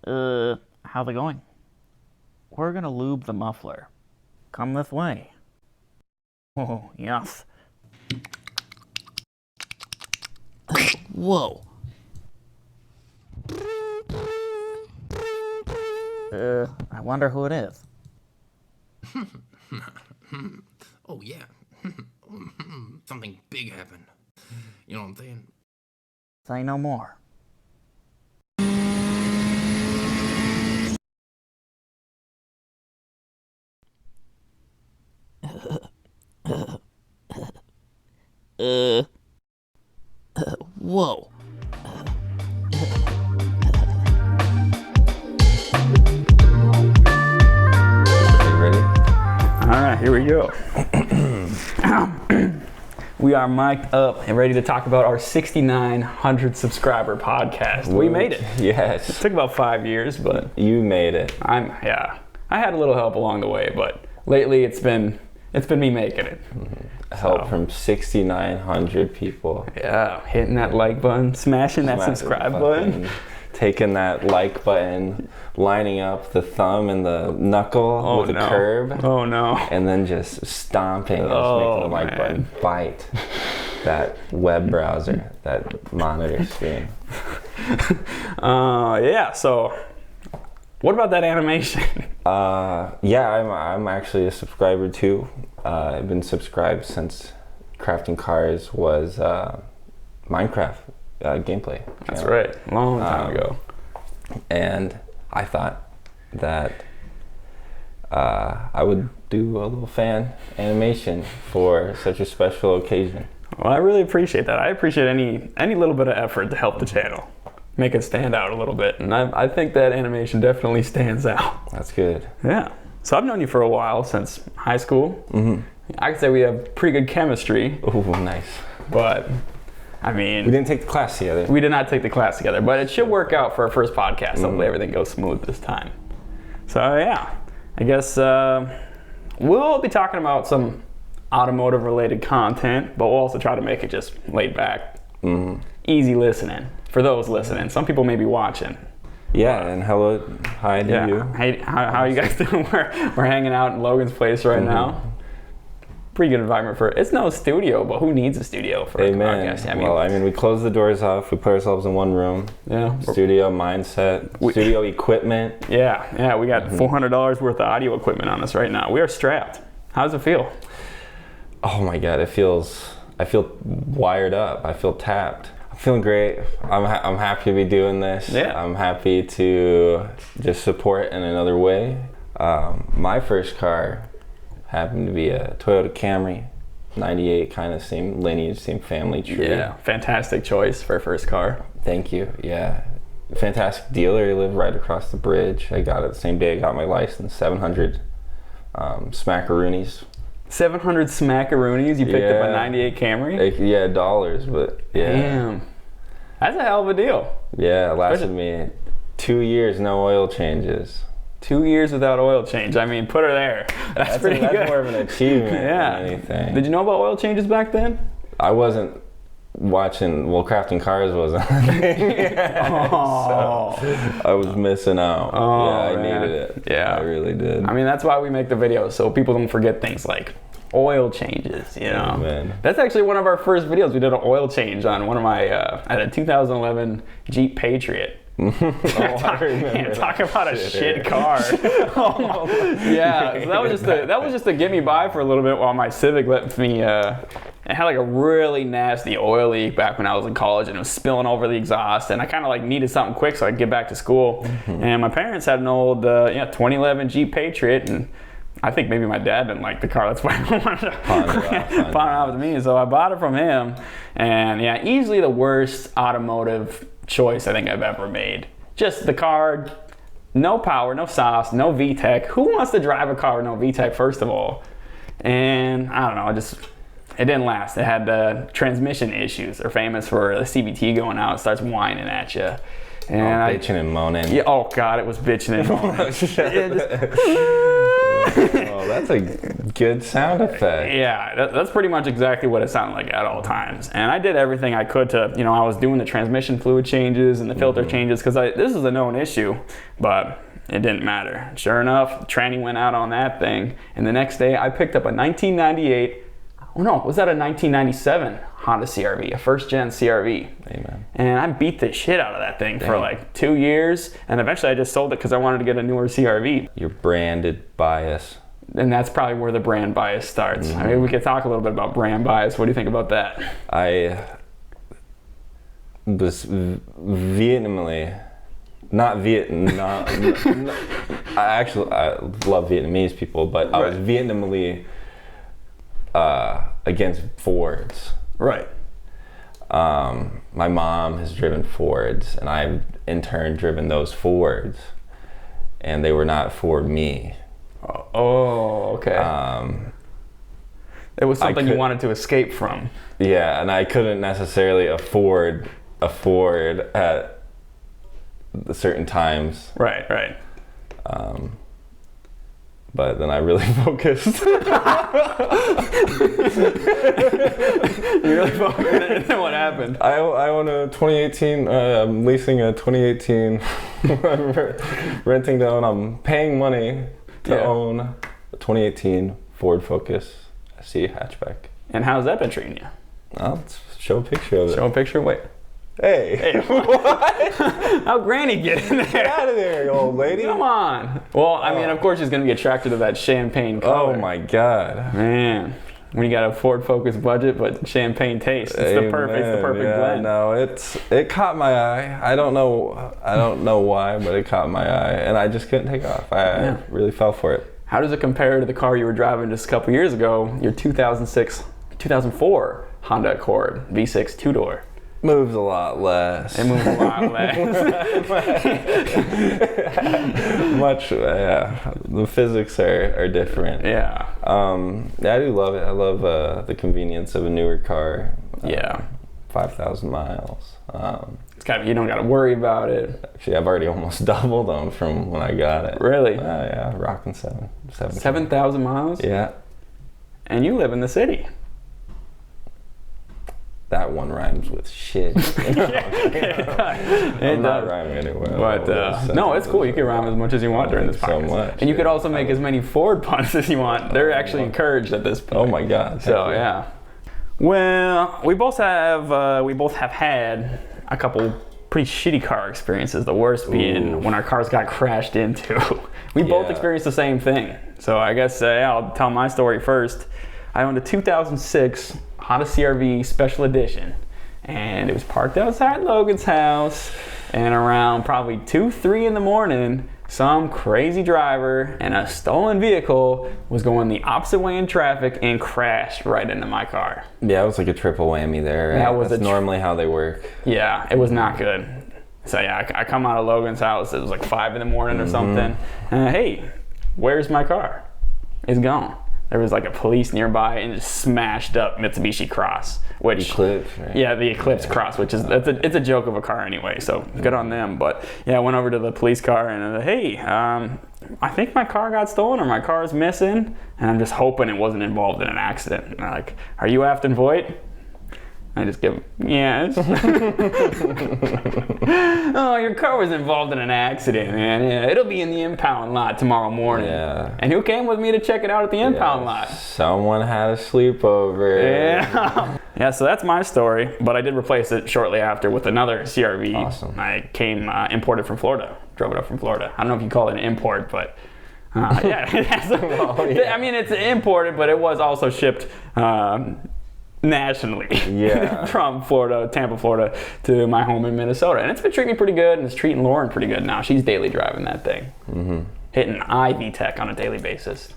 How's it going? We're gonna lube the muffler. Come this way. Oh, yes. Whoa. I wonder who it is. Oh, yeah. Something big happened. You know what I'm saying? Say no more. Whoa. Ready? All right, here we go. We are mic'd up and ready to talk about our 6,900 subscriber podcast. We made it. Yes. It took about 5 years, but You made it. I had a little help along the way, but lately it's been me making it. Help from 6,900 people. Yeah, hitting that like button, smashing that subscribe button. Taking that like button, lining up the thumb and the knuckle with a curb. Oh no. And then just stomping and just making the like button bite that web browser, that monitor screen. Yeah, so what about that animation? Yeah, I'm actually a subscriber too. I've been subscribed since Crafting Cars was Minecraft gameplay channel. That's right, long time ago. And I thought that I would do a little fan animation for such a special occasion. Well, I really appreciate that. I appreciate any little bit of effort to help the channel, make it stand out a little bit. And I think that animation definitely stands out. That's good. Yeah. So I've known you for a while, since high school. Mm-hmm. I could say we have pretty good chemistry. Oh, nice. But, I mean... We didn't take the class together. We did not take the class together, but it should work out for our first podcast. Mm-hmm. Hopefully everything goes smooth this time. So, yeah. I guess we'll be talking about some automotive-related content, but we'll also try to make it just laid back. Mm-hmm. Easy listening. For those listening. Some people may be watching. Yeah, and hi to you. Hey, how are you guys doing? We're hanging out in Logan's place right now. Pretty good environment for it's no studio, but who needs a studio for a podcast? I mean, we closed the doors off. We put ourselves in one room. Yeah. Studio mindset, studio equipment. Yeah. We got $400 worth of audio equipment on us right now. We are strapped. How does it feel? Oh my God, I feel wired up. I feel tapped. Feeling great. I'm happy to be doing this. Yeah. I'm happy to just support in another way. My first car happened to be a Toyota Camry, 98, kind of same lineage, same family tree. Yeah, fantastic choice for a first car. Thank you. Yeah, fantastic dealer. He lived right across the bridge. I got it the same day I got my license. 700 smackaroonies. 700 smackaroonies? You picked up a 98 Camry? Dollars, but yeah. Damn. That's a hell of a deal. Yeah, it lasted me 2 years, no oil changes. 2 years without oil change. I mean, put her there. That's pretty good. That's more of an achievement than anything. Did you know about oil changes back then? I wasn't watching, Crafting Cars wasn't. So I was missing out. I needed it. Yeah. I really did. I mean, that's why we make the videos, so people don't forget things like oil changes, you know? Oh, man. That's actually one of our first videos. We did an oil change on one of my, I had a 2011 Jeep Patriot. Talk about a shit car. Yeah, so that was just to get me by for a little bit while my Civic let me. It had like a really nasty oil leak back when I was in college, and it was spilling over the exhaust. And I kind of like needed something quick so I could get back to school. And my parents had an old 2011 Jeep Patriot, and I think maybe my dad didn't like the car. That's why I wanted to pawn it off to me. So I bought it from him, and yeah, easily the worst automotive choice I think I've ever made. Just the car, no power, no sauce, no VTEC. Who wants to drive a car with no VTEC, first of all? And I don't know, it didn't last. It had the transmission issues. They're famous for the CVT going out. It starts whining at you. And bitching and moaning. Yeah. Oh God, it was bitching and moaning. Oh, that's a good sound effect. Yeah, that's pretty much exactly what it sounded like at all times. And I did everything I could to, I was doing the transmission fluid changes and the filter changes because this is a known issue, but it didn't matter. Sure enough, the tranny went out on that thing, and the next day I picked up a 1998, was that a 1997 Honda CRV, a first gen CRV. Amen. And I beat the shit out of that thing for like 2 years, and eventually I just sold it because I wanted to get a newer CRV. Your branded bias. And that's probably where the brand bias starts. I mean, we could talk a little bit about brand bias. What do you think about that? I was vehemently, not Vietnam. I love Vietnamese people, but I was vehemently against Fords. Right. My mom has driven Fords, and I've in turn driven those Fords, and they were not for me. Oh, okay. It was something you wanted to escape from. Yeah, and I couldn't necessarily afford a Ford at certain times. Right. But then I really focused. You really focused, and then what happened? I own a 2018, I'm leasing a 2018, renting to own, I'm paying money to own a 2018 Ford Focus SE hatchback. And how's that been treating you? Let's show a picture of it. Show a picture? Wait. Hey. What? How'd Granny get in there? Get out of there, you old lady. Come on. Well, I mean, of course she's going to be attracted to that champagne color. Oh my God. Man. When you got a Ford Focus budget, but champagne taste. It's the perfect blend. No, it caught my eye. I don't know why, but it caught my eye, and I just couldn't take off. I really fell for it. How does it compare to the car you were driving just a couple years ago, your 2004 Honda Accord V6 two-door? Moves a lot less. It moves a lot less. Much, yeah. The physics are different. Yeah. Yeah, I do love it. I love the convenience of a newer car. 5,000 miles. You don't got to worry about it. Actually, I've already almost doubled them from when I got it. Really? Yeah, rocking 7,000 miles? Yeah. And you live in the city. That one rhymes with shit. I'm not rhyming anywhere. But no, it's cool. You can rhyme as much as you want during this podcast. So much. And you could also make as many Ford puns as you want. They're actually encouraged at this point. Oh my God. So yeah. Well, we both have had a couple pretty shitty car experiences. The worst being when our cars got crashed into. We both experienced the same thing. So I guess I'll tell my story first. I owned a 2006 Honda CR-V Special Edition, and it was parked outside Logan's house, and around probably 2, 3 in the morning, some crazy driver in a stolen vehicle was going the opposite way in traffic and crashed right into my car. Yeah, it was like a triple whammy there. Right? That's normally how they work. Yeah, it was not good. So yeah, I come out of Logan's house, it was like 5 in the morning or something, and hey, where's my car? It's gone. There was like a police nearby and just smashed up Mitsubishi Cross, which Eclipse, right? Yeah, the Eclipse Cross, which is it's a joke of a car anyway. So good on them. But yeah, I went over to the police car and hey, I think my car got stolen or my car is missing, and I'm just hoping it wasn't involved in an accident. And they're like, "Are you Afton Voigt?" I just give them, yes. Oh, your car was involved in an accident, man. Yeah, it'll be in the impound lot tomorrow morning. Yeah. And who came with me to check it out at the impound lot? Someone had a sleepover. Yeah. Yeah, so that's my story. But I did replace it shortly after with another CR-V. Awesome. I came imported from Florida. Drove it up from Florida. I don't know if you call it an import, but yeah. It has I mean, it's imported, but it was also shipped nationally from Florida, Tampa, Florida, to my home in Minnesota. And it's been treating me pretty good, and it's treating Lauren pretty good now. She's daily driving that thing. Hitting IV tech on a daily basis.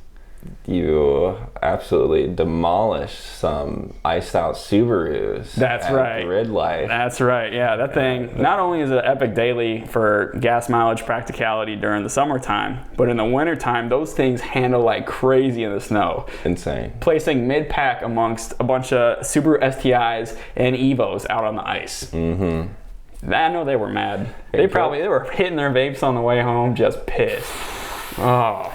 You absolutely demolished some iced out Subarus. That's right. Grid life. That's right. Yeah, that thing not only is it epic daily for gas mileage practicality during the summertime, but in the wintertime, those things handle like crazy in the snow. Insane. Placing mid-pack amongst a bunch of Subaru STIs and Evos out on the ice. I know they were mad. They were hitting their vapes on the way home, just pissed. Oh.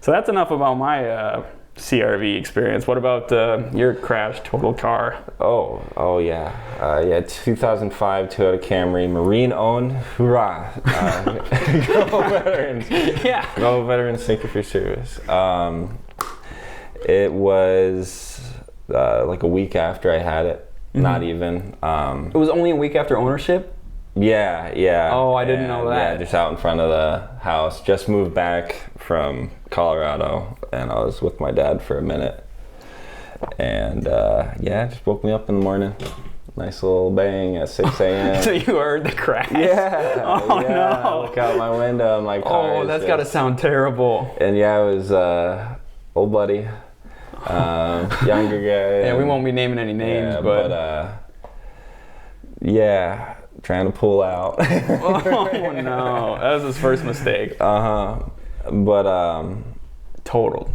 So that's enough about my CRV experience. What about your crash total car? Oh yeah. Yeah, 2005 Toyota Camry, marine owned. Hoorah. Go veterans. Yeah. Go veterans, thank you for your service. It was like a week after I had it. Not even. It was only a week after ownership? Yeah. Oh, I didn't know that. Yeah, just out in front of the house. Just moved back from Colorado, and I was with my dad for a minute. And yeah, just woke me up in the morning. Nice little bang at 6 a.m. So you heard the crash? Yeah. Oh yeah. no. I look out my window and my car. Oh, that's gotta sound terrible. And yeah, it was old buddy, younger guy. Yeah, we won't be naming any names, yeah, but yeah, trying to pull out. oh no, that was his first mistake. But Totaled.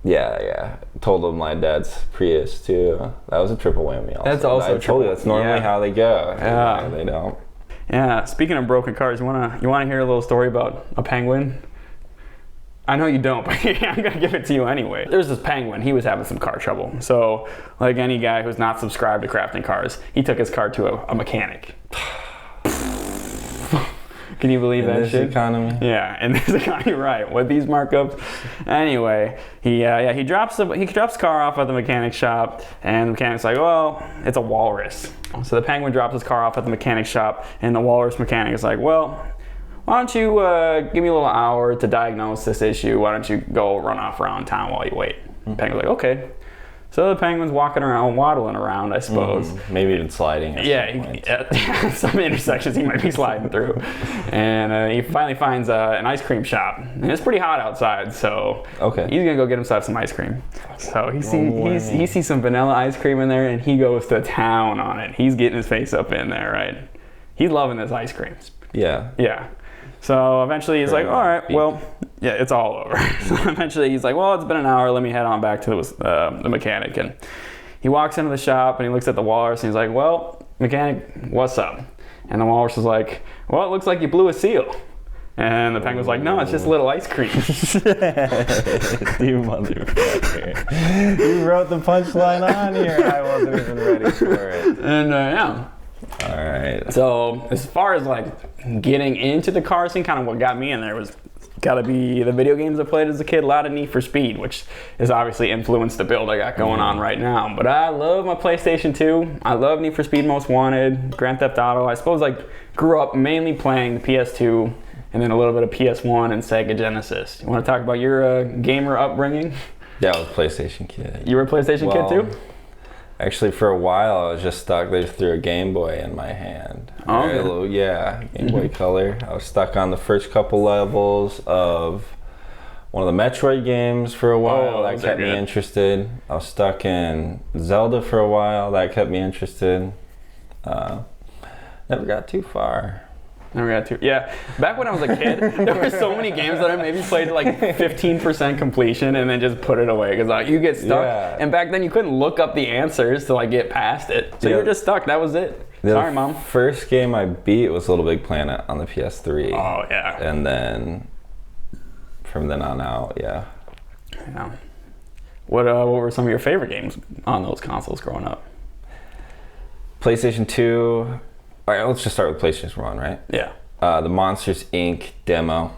yeah. Told him my dad's Prius too. That was a triple whammy. That's also I told you that's normally how they go. Yeah. They don't. Yeah. Speaking of broken cars, you wanna hear a little story about a penguin? I know you don't, but I'm gonna give it to you anyway. There's this penguin. He was having some car trouble. So, like any guy who's not subscribed to crafting cars, he took his car to a mechanic. Can you believe that this shit? economy. Yeah, in this economy, right? With these markups. Anyway, he drops the car off at the mechanic shop, and the mechanic's like, well, it's a walrus. So the penguin drops his car off at the mechanic shop, and the walrus mechanic is like, well, why don't you give me a little hour to diagnose this issue? Why don't you go run off around town while you wait? The penguin's like, okay. So the penguin's walking around, waddling around, I suppose. Maybe even sliding. Yeah, some intersections he might be sliding through. And he finally finds an ice cream shop. And it's pretty hot outside, so he's gonna go get himself some ice cream. So he sees some vanilla ice cream in there, and he goes to town on it. He's getting his face up in there, right? He's loving this ice cream. Yeah. So eventually he's like, all right, well, yeah, it's all over. So eventually he's like, well, it's been an hour. Let me head on back to the mechanic. And he walks into the shop and he looks at the walrus and he's like, well, mechanic, what's up? And the walrus is like, well, it looks like you blew a seal. And the penguin's like, no, it's just a little ice cream. You motherfucker. You wrote the punchline on here. I wasn't even ready for it. And yeah. All right. So as far as like getting into the car scene, kind of what got me in there was gotta be the video games I played as a kid. A lot of Need for Speed, which has obviously influenced the build I got going on right now. But I love my PlayStation 2. I love Need for Speed Most Wanted, Grand Theft Auto. I suppose I grew up mainly playing the PS2 and then a little bit of PS1 and Sega Genesis. You want to talk about your gamer upbringing? Yeah, I was a PlayStation kid. You were a PlayStation kid too? Actually, for a while, I was just stuck. They just threw a Game Boy in my hand. Oh, okay. Yeah, Game Boy Color. I was stuck on the first couple levels of one of the Metroid games for a while. That kept me interested. I was stuck in Zelda for a while. That kept me interested. Never got too far. Yeah, back when I was a kid, there were so many games that I maybe played to like 15% completion and then just put it away because like you get stuck. Yeah. And back then you couldn't look up the answers to like get past it, so you were just stuck. That was it. Sorry, Mom. First game I beat was Little Big Planet on the PS3. Oh yeah. And then from then on out, yeah. What were some of your favorite games on those consoles growing up? PlayStation 2. All right, let's just start with PlayStation 1, right? Yeah. The Monsters, Inc. demo.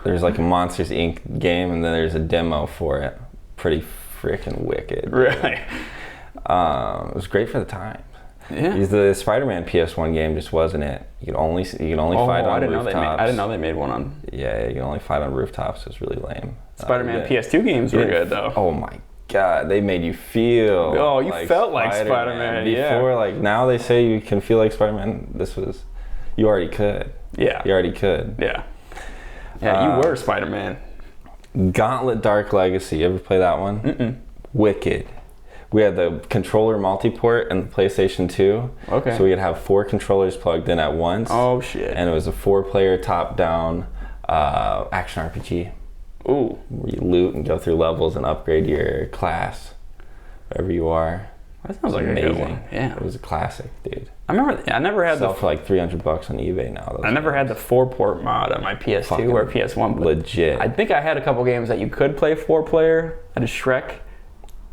There's like a Monsters, Inc. game, and then there's a demo for it. Pretty freaking wicked. Really? It was great for the time. Yeah. The Spider-Man PS1 game just wasn't it. You could only fight on rooftops. I didn't know they made one on. Yeah, you can only fight on rooftops. It was really lame. Spider-Man PS2 games were good though. Oh my God, they made you feel. Oh, you felt like Spider-Man. Before, like now they say you can feel like Spider-Man. You already could. Yeah. You already could. Yeah. Yeah, you were Spider-Man. Gauntlet Dark Legacy. You ever play that one? Mm-mm. Wicked. We had the controller multi-port and the PlayStation 2. Okay. So we could have 4 controllers plugged in at once. Oh shit. And it was a 4-player top-down action RPG. Ooh. Where you loot and go through levels and upgrade your class, wherever you are. That sounds like a good one. Yeah. It was a classic, dude. I remember. I never had Sell for like $300 on eBay now. I never had the 4-port mod on my PS2 Fucking or PS1. But legit. I think I had a couple games that you could play 4-player. I had a Shrek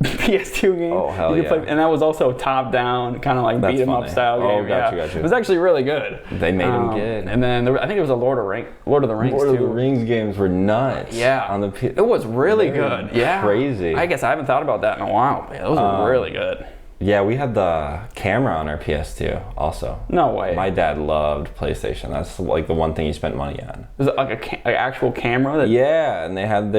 PS2 game. Oh, hell you could yeah. Play, and that was also top down, kind of like That's beat 'em up funny. style game. Oh, gotcha. It was actually really good. They made them good. And then I think there was a Lord of the Rings Lord too. of the Rings games were nuts. Yeah. On the It was really good. Yeah. Crazy. I guess I haven't thought about that in a while. Man, those were really good. Yeah, we had the camera on our PS2 also. No way. My dad loved PlayStation. That's like the one thing he spent money on. Was it like an actual camera? That, Yeah, and they had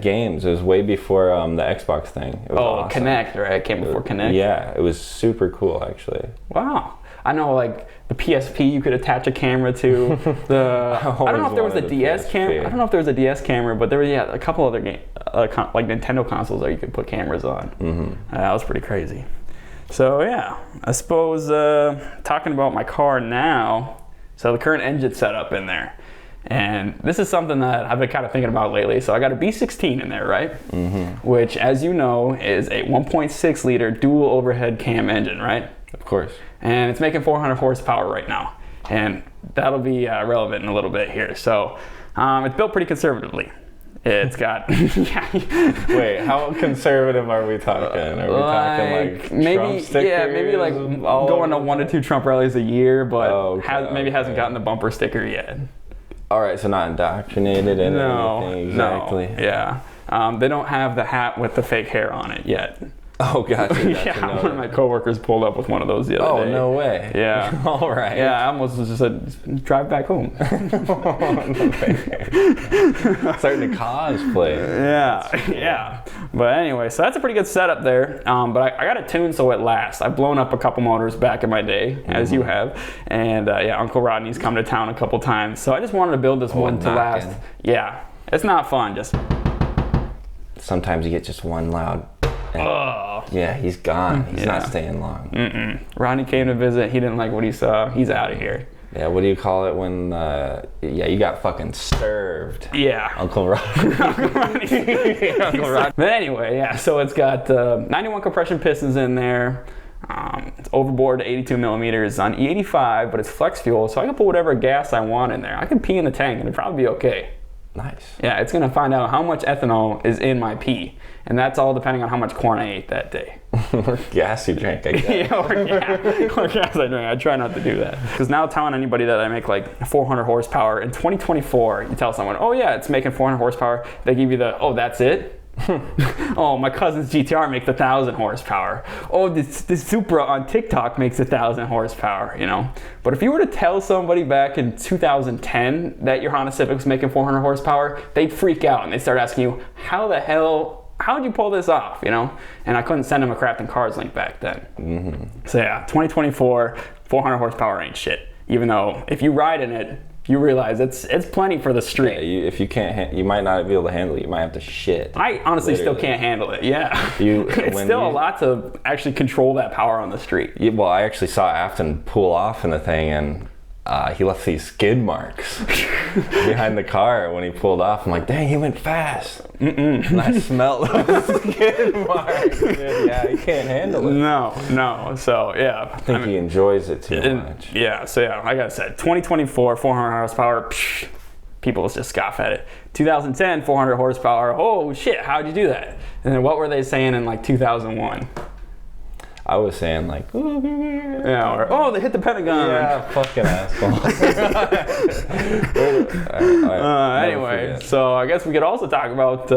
games. It was way before the Xbox thing. It was awesome. Kinect, right? It came before Kinect. Yeah, it was super cool actually. Wow. I know, like the PSP, you could attach a camera to. I don't know if there was a DS camera. I don't know if there was a DS camera, but there was a couple other like Nintendo consoles that you could put cameras on. Mm-hmm. That was pretty crazy. So yeah, I suppose talking about my car now. So the current engine setup in there, and this is something that I've been kind of thinking about lately. So I got a B16 in there, right? Mm-hmm. Which, as you know, is a 1.6 liter dual overhead cam engine, right? Of course. And it's making 400 horsepower right now, and that'll be relevant in a little bit here. So it's built pretty conservatively. It's got Wait, how conservative are we talking? Are we talking like maybe Trump stickers? maybe like going to 1 to 2 Trump rallies a year, but maybe hasn't gotten the bumper sticker yet. All right, so not indoctrinated in anything exactly. No, yeah. They don't have the hat with the fake hair on it yet. Oh, gotcha. Yeah, one of my coworkers pulled up with one of those the other day. Oh, no way. Yeah. All right. Yeah, I almost just said, drive back home. Starting to cosplay. Yeah. But anyway, so that's a pretty good setup there. But I got it tuned so it lasts. I've blown up a couple motors back in my day, as you have. And Uncle Rodney's come to town a couple times. So I just wanted to build this one to last. Yeah. It's not fun, just... Sometimes you get just one loud... Yeah, he's gone. He's not staying long. Rodney came to visit. He didn't like what he saw. He's out of here. Yeah, what do you call it when, you got fucking served. Yeah. Uncle Rodney. Uncle Rodney. But anyway, yeah, so it's got 91 compression pistons in there. It's overboard to 82 millimeters on E85, but it's flex fuel, so I can put whatever gas I want in there. I can pee in the tank and it'd probably be okay. Nice. Yeah, it's gonna find out how much ethanol is in my pee. And that's all depending on how much corn I ate that day. Or gas you drank, I guess. or gas I drank. I try not to do that. Because now telling anybody that I make like 400 horsepower, in 2024, you tell someone, oh yeah, it's making 400 horsepower, they give you the, oh, that's it? Oh, my cousin's GTR makes 1,000 horsepower. Oh, this Supra on TikTok makes 1,000 horsepower, you know? But if you were to tell somebody back in 2010 that your Honda Civic was making 400 horsepower, they'd freak out and they'd start asking you, how'd you pull this off, you know? And I couldn't send them a Crafting Cars link back then. Mm-hmm. So yeah, 2024, 400 horsepower ain't shit. Even though if you ride in it, you realize it's plenty for the street. Yeah, if you can't, you might not be able to handle it. You might have to shit. I honestly still can't handle it. Yeah, it's still a lot to actually control that power on the street. Yeah, well, I actually saw Afton pull off in the thing, and he left these skid marks behind the car when he pulled off. I'm like, dang, he went fast. And I smelled those skid marks. Dude, yeah, he can't handle it. No. So yeah, I think he enjoys it too much. Yeah. So yeah, like I said, 2024, 400 horsepower. People just scoff at it. 2010, 400 horsepower. Oh shit, how'd you do that? And then what were they saying in like 2001? I was saying like, yeah, or oh, they hit the Pentagon. Yeah, fucking asshole. Anyway, so I guess we could also talk about,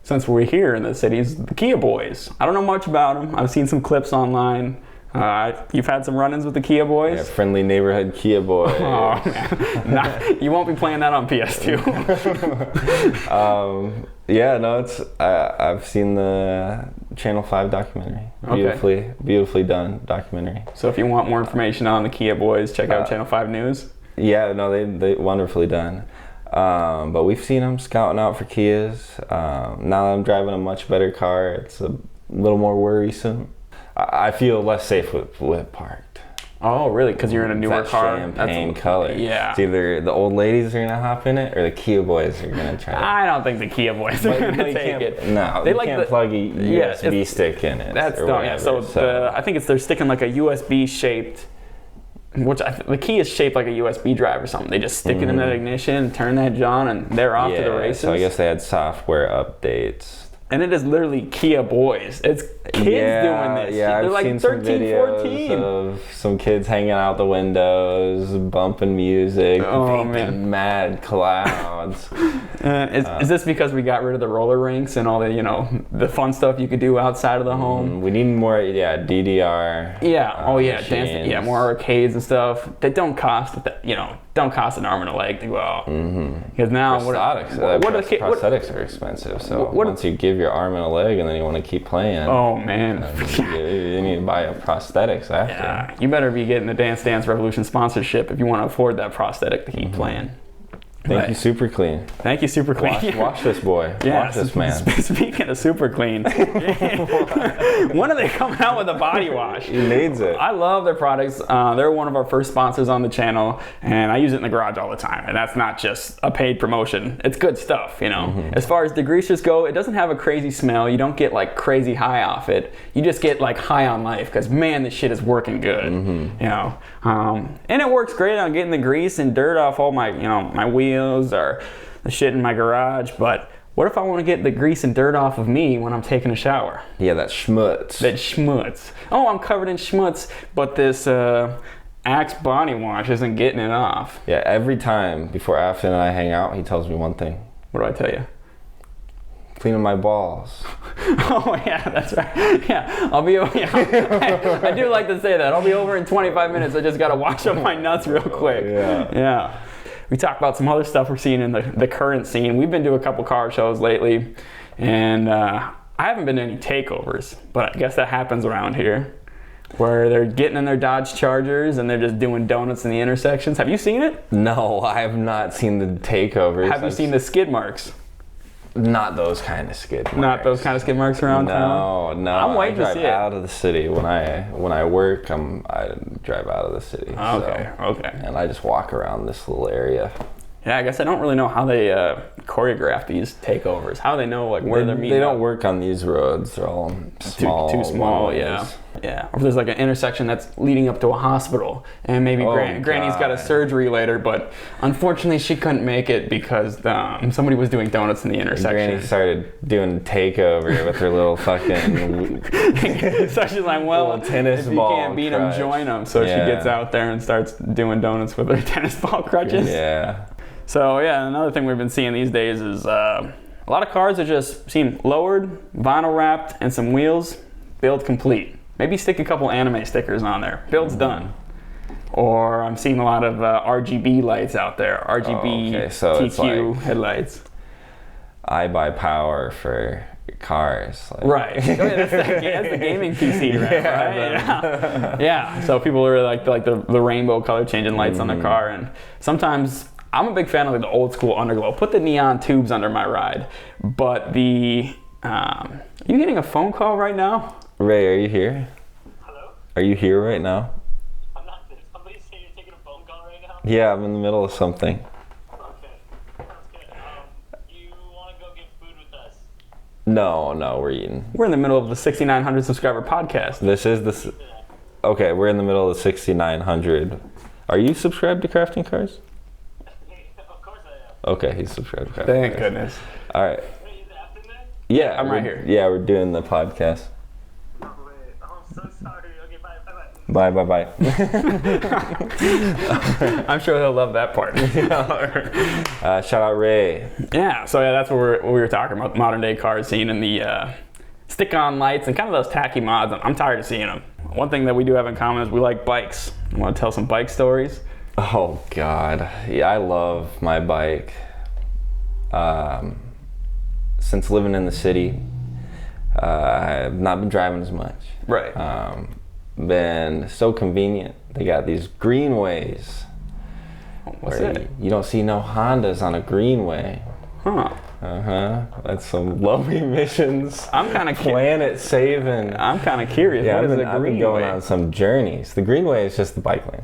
since we're here in the cities, the Kia boys. I don't know much about them. I've seen some clips online. You've had some run-ins with the Kia boys? Yeah, friendly neighborhood Kia boys. Oh, man. You won't be playing that on PS2. Yeah, no, I've seen the Channel 5 documentary. Beautifully done documentary. So if you want more information on the Kia boys, check out Channel 5 News. Yeah, no, they wonderfully done. But we've seen them scouting out for Kias. Now that I'm driving a much better car, it's a little more worrisome. I feel less safe with parked. Oh, really? Because you're in a newer That car? champagne color. Yeah. It's either the old ladies are gonna hop in it or the Kia boys are gonna try it. I don't think the Kia boys are going to take it. No, They you like can't plug a USB stick in it. That's or dumb. Yeah. whatever, So I think they're sticking like a USB shaped, the key is shaped like a USB drive or something. They just stick it in that ignition, turn that on, and they're off to the races. So I guess they had software updates. And it is literally Kia boys. It's kids doing this. Yeah, They're I've like seen 13, some videos 14. of some kids hanging out the windows, bumping music, painting mad clouds. Is this because we got rid of the roller rinks and all the, the fun stuff you could do outside of the home? We need more, DDR. Dance, machines. more arcades and stuff that don't cost, don't cost an arm and a leg to go out. Because now prosthetics are expensive. So once you give your arm and a leg and then you want to keep playing, oh man, you need to buy a prosthetics after. Yeah, you better be getting the Dance Dance Revolution sponsorship if you want to afford that prosthetic to keep playing. Thank you, Super Clean. Thank you, Super Clean. Watch this boy. Yeah, watch this man. Speaking of Super Clean, when are they coming out with a body wash? He needs it. I love their products. They're one of our first sponsors on the channel, and I use it in the garage all the time. And that's not just a paid promotion. It's good stuff, As far as degreasers go, it doesn't have a crazy smell. You don't get like crazy high off it. You just get like high on life because man, this shit is working good. And it works great on getting the grease and dirt off all my, my wheels or the shit in my garage. But what if I want to get the grease and dirt off of me when I'm taking a shower? Yeah, that schmutz. Oh, I'm covered in schmutz, but this Axe body wash isn't getting it off. Yeah, every time before Afton and I hang out, he tells me one thing. What do I tell you? Cleaning my balls. Oh yeah, that's right. Yeah, I'll be over. Yeah, I do like to say that. I'll be over in 25 minutes. I just gotta wash up my nuts real quick. Yeah. We talk about some other stuff we're seeing in the current scene. We've been to a couple car shows lately, and I haven't been to any takeovers, but I guess that happens around here, where they're getting in their Dodge Chargers and they're just doing donuts in the intersections. Have you seen it? No, I have not seen the takeovers. Have you seen the skid marks? Not those kind of skid marks. Not those kind of skid marks around town? No. I'm waiting to see it. I drive out of the city. When I work, I drive out of the city. Okay. And I just walk around this little area. Yeah, I guess I don't really know how they choreograph these takeovers. How they know like where they're meeting. They don't work on these roads. They're all small. Too small. Ways. Yeah. Or if there's like an intersection that's leading up to a hospital, and maybe Granny's got a surgery later, but unfortunately she couldn't make it because somebody was doing donuts in the intersection. Granny started doing takeover with her little fucking. So she's like, well, tennis if you ball can't beat them, crutch. join them. So she gets out there and starts doing donuts with her tennis ball crutches. Yeah. So yeah, another thing we've been seeing these days is a lot of cars are just seen lowered, vinyl wrapped, and some wheels, build complete. Maybe stick a couple anime stickers on there. Build's done. Or I'm seeing a lot of RGB lights out there. RGB so TQ headlights. I buy power for cars. Right. That's the gaming PC, right? Yeah. So people are like the rainbow color changing lights on the car, and sometimes I'm a big fan of the old school underglow. Put the neon tubes under my ride. But are you getting a phone call right now? Ray, are you here? Hello? Are you here right now? I'm not. Did somebody say you're taking a phone call right now? Yeah, I'm in the middle of something. Okay. Sounds good. You want to go get food with us? No, we're eating. We're in the middle of the 6,900 subscriber podcast. This is the. Okay, we're in the middle of the 6,900. Are you subscribed to Crafting Cars? Of course I am. Okay, he's subscribed to Crafting Thank Cars. goodness. All right. Wait, is Afton there? Yeah, I'm right here. Yeah, we're doing the podcast. Oh, wait. Oh, I'm so sorry. Okay, bye. Bye. I'm sure he'll love that part. Shout out Ray. Yeah, so that's what we were talking about, modern day car scene and the stick-on lights and kind of those tacky mods. I'm tired of seeing them. One thing that we do have in common is we like bikes. You want to tell some bike stories? Oh God, yeah, I love my bike. Since living in the city, I've not been driving as much. Right. Been so convenient. They got these greenways. What's that? You don't see no Hondas on a greenway. Huh. That's some low emissions. I'm kind of planet saving. I'm kind of curious. Yeah, What is the I've been Greenway? going on some journeys. The Greenway is just the bike lane.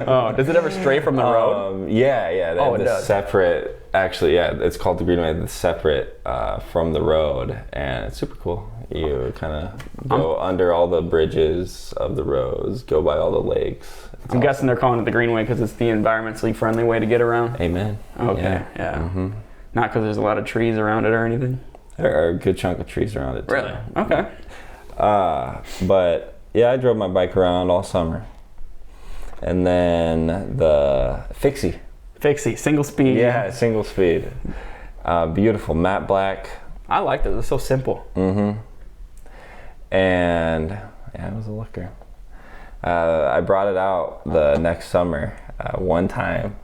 Oh, does it ever stray from the road? Yeah. Oh, it the does. Separate. Actually, yeah, it's called the Greenway. It's separate from the road, and it's super cool. You kind of go under all the bridges of the roads, go by all the lakes. I'm guessing they're calling it the Greenway because it's the environmentally friendly way to get around. Amen. Okay, yeah. Not because there's a lot of trees around it or anything. There are a good chunk of trees around it too. Really? Okay. But yeah, I drove my bike around all summer. And then the Fixie. Single speed. Yeah, single speed. Beautiful, matte black. I liked it. It's so simple. And yeah, it was a looker. I brought it out the next summer one time